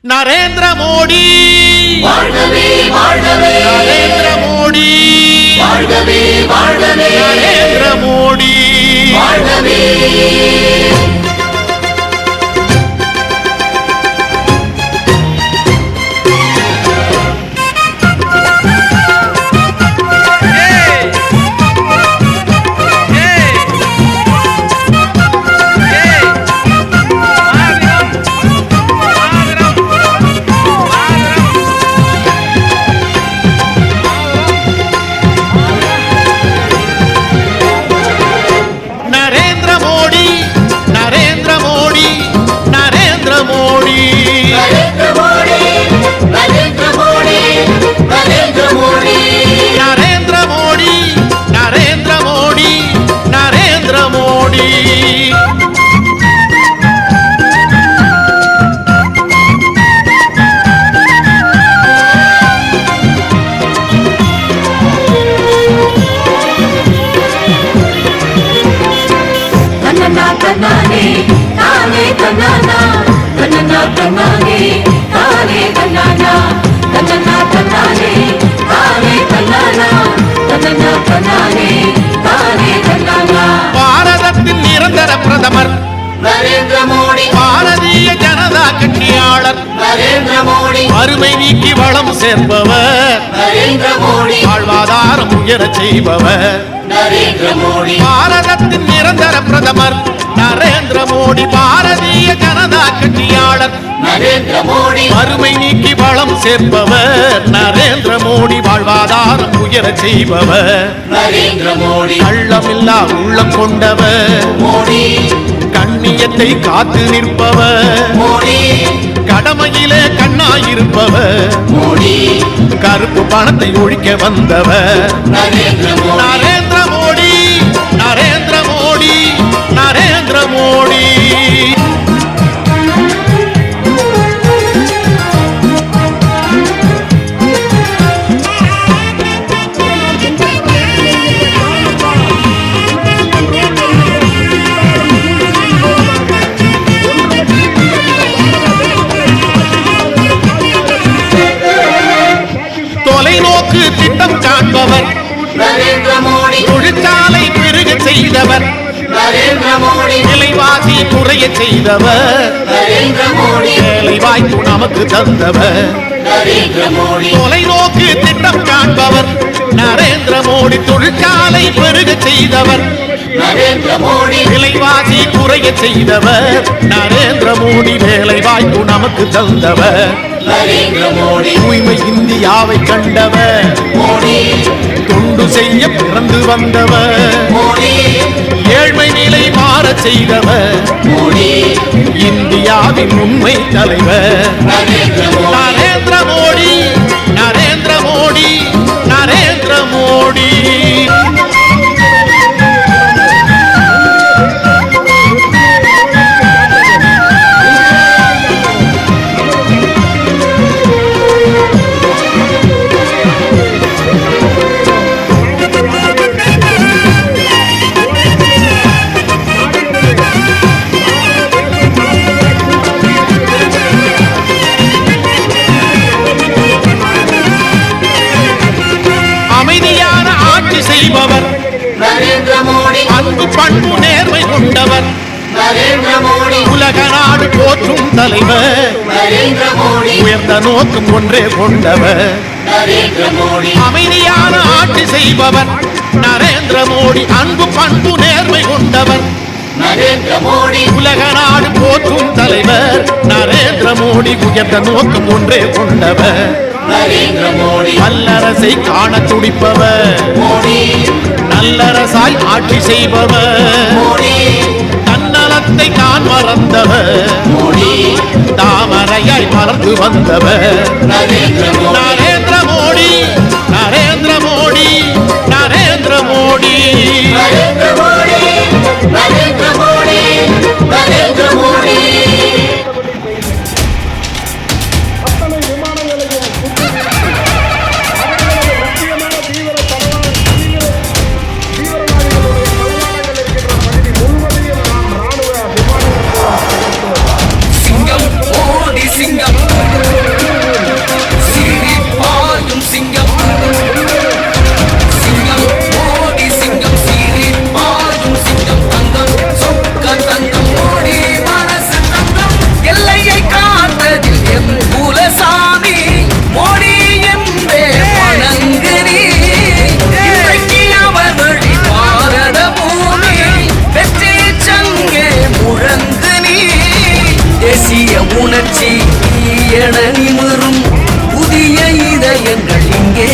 நரேந்திர மோடி வாழ்கவே வாழ்கவே நரேந்திர மோடி வாழ்கவே வாழ்கவே நரேந்திர மோடி வாழ்கவே கண்ணானே தானே கண்ணானா கண்ணனா கண்ணானே தானே கண்ணானா கண்ணனா கண்ணானே தானே கண்ணானா கண்ணனா கண்ணானே தானே கண்ணானா பாரதத்தின் நிரந்தர பிரதமர் நரேந்திர மோடி பாரதிய ஜனதா கட்சியாளர் நரேந்திர மோடி வறுமை நீக்கி வளம் சேர்ப்பவர் நரேந்திர மோடி வாழ்வாதாரம் உயரச் செய்பவர் நரேந்திர மோடி பாரதத்தின் நிரந்தர பிரதமர் நரேந்திர மோடி பாரதிய ஜனதா கட்சியாளர் நரேந்திர மோடி வறுமை நீக்கி வளம் சேர்ப்பவர் நரேந்திர மோடி வாழ்வாதாரம் உயரச் செய்பவர் நரேந்திர மோடி கள்ளமில்லா உள்ளம் கொண்டவர் மோடி கண்ணியத்தை காத்து நிற்பவர் மோடி கடமையிலே கண்ணாயிருப்பவர் மோடி கருப்பு பணத்தை ஒழிக்க வந்தவர் நரேந்திர மோடி நரேந்திர மோடி நரேந்திர மோடி நரேந்திர மோடி தொலைநோக்கு திட்டம் காண்பவர் நரேந்திர மோடி தொழிற்சாலை பெருக செய்தவர் நரேந்திர மோடி விலைவாசி குறைய செய்தவர் நரேந்திர மோடி வேலை வாய்ப்பு நமக்கு தந்தவர் நரேந்திர மோடி தொலைநோக்கு திட்டம் காண்பவர் நரேந்திர மோடி தொழிற்சாலை பெருக செய்தவர் நரேந்திர மோடி விலைவாசி குறைய செய்தவர் நரேந்திர மோடி வேலை வாய்ப்பு நமக்கு தந்தவர் நரேந்திர மோடி தூய்மை இந்தியாவை கண்டவர் மோடி தொண்டு செய்ய பிறந்து வந்தவர் மோடி ஏழ்மை நிலை மாற செய்தவர் மோடி இந்தியாவின் உண்மை தலைவர் நரேந்திர மோடி நரேந்திர மோடி நரேந்திர மோடி நரேந்திர மோடி அமைதியான ஆட்சி செய்பவர் நரேந்திர மோடி அன்பு பண்பு நேர்மை கொண்டவர் நரேந்திர மோடி உலக நாடு போற்றும் தலைவர் நரேந்திர மோடி உயர்ந்த நோக்கம் ஒன்றே கொண்டவர் நரேந்திர மோடி அமைதியான ஆட்சி செய்பவர் நரேந்திர மோடி அன்பு பண்பு நேர்மை கொண்டவர் நரேந்திர மோடி உலக நாடு போற்றும் தலைவர் நரேந்திர மோடி உயர்ந்த நோக்கம் ஒன்றே கொண்டவர் நரேந்திர மோடி வல்லரசை காண துடிப்பவர் மோடி நல்லரசாய் ஆட்சி செய்பவர் மோடி தன்னலத்தை தான் மறந்தவர் மோடி தாமரையாய் மறந்து வந்தவர் நரேந்திர மோடி நரேந்திர மோடி நரேந்திர மோடி நரேந்திர மோடி நரேந்திர மோடி நரேந்திர மோடி நரேந்திர மோடி அத்தனை விமான நிலையம் அவர்களது முக்கியமான தீவிரவாதிகளுடைய தளவாடங்கள் இருக்கின்ற பகுதி முழுவதையும் நாம் ராணுவ விமான நிலையம் சிங்கம் ஓடி சிங்கம் என நிமிரும் புதிய இதயங்கள் இங்கே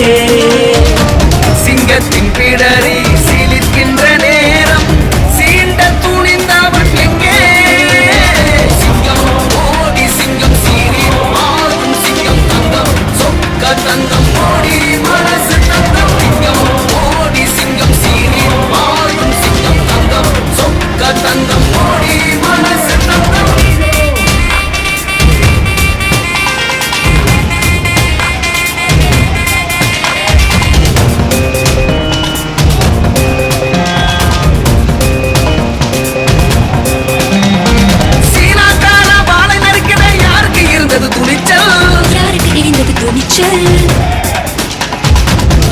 சிங்கத்தின் பிடரி சிலிர்க்கின்ற நேரம் சீண்ட துணிந்தவன் எங்கே சிங்கம் ஓடி சிங்கம் சீறி ஆடும் சிங்கம் தங்கம் சொக்க தங்கம் ஓடி மனசு தங்கம் சிங்கம் ஓடி சிங்கம் சீறி ஆடும் சிங்கம் தங்கம் சொக்க தங்கம் ஓடி மனசு தங்கம் சீனாக்கார வாழை நறுக்கிட யாருக்கு இருந்தது துணிச்சல் யாருக்கு தெரிந்தது துணிச்சல்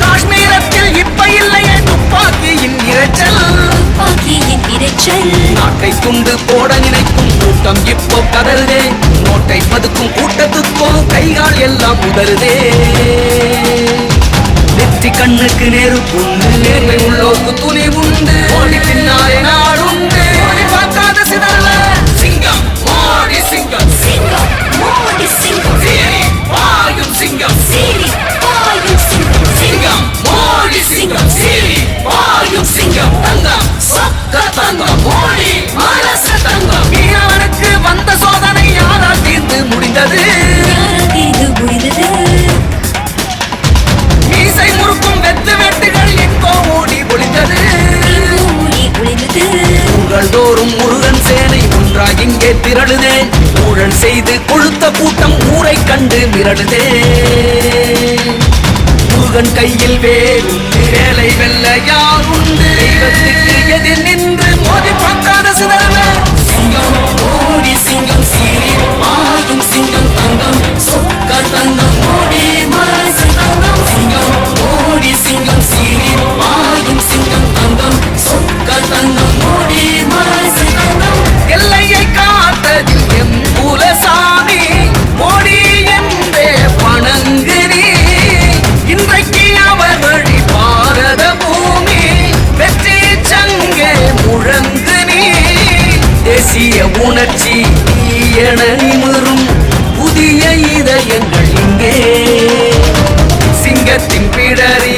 காஷ்மீரத்தில் இப்ப இல்லையே துப்பாக்கியின் இரைச்சல் துப்பாக்கியின் இரைச்சல் நாட்டை துண்டு போட நினைக்கும் கூட்டம் இப்போ கதறுதே நோட்டை பதுக்கும் கூட்டத்துக்கோ கைகால் எல்லாம் உதறுதே நெற்றி கண்ணுக்கு நெருப்புண்டு நேர்மை உள்ளோருக்கு துணி உண்டு ஓடி பின்னாலே நாடுண்டு ஓடி பார்க்காத சிதறல சிங்கம் ஓடி சிங்கம் சிங்கம் மோடி சிங்கம் சீறி பாயும் சிங்கம் சீறி பாயும் சிங்கம் சிங்கம் ஓடி சிங்கம் சீறி பாயும் சிங்கம் தங்கம் சொக்க தங்கம் ஓடி மனசு தங்கம் மீனவனுக்கு வந்த சோதனை யாரால் தீர்ந்து முடிந்தது யாரால் தீர்ந்து முடிந்தது மீசை முறுக்கும் வெத்து வெட்டுகள் எங்கோ ஓடி ஒளிந்தது எங்கோ ஓடி ஒளிந்தது உங்கள் தோறும் முருகன் சேனை ஒன்றாய் இங்கே திரளுதே ஊழல் செய்து கொழுத்த கூட்டம் ஊரை கண்டு மிரளுதே முருகன் கையில் வேலுண்டு வேலை வெல்ல யாருண்டு தெய்வத்துக்கு எதிர் நின்று மோதி பார்க்காத சிதறல சிங்கம் ஓடி சிங்கம் சீறி பாயும் சிங்கம் தங்கம் சொக்க தங்கம் ஓடி மனசு தங்கம் சிங்கம் ஓடி சிங்கம் சீறி பாயும் சிங்கம் தங்கம் சொக்க தங்கம் ஓடி மனசு தங்கம் எல்லையை காத்ததில் எம் குலசாமி மோடி என்றே வணங்கு நீ இன்றைக்கு அவர் வழி பாரத பூமி வெற்றி சங்கே முழங்கு நீ தேசிய உணர்ச்சி என நிமிரும் புதிய இதயங்கள் இங்கே சிங்கத்தின் பிடரி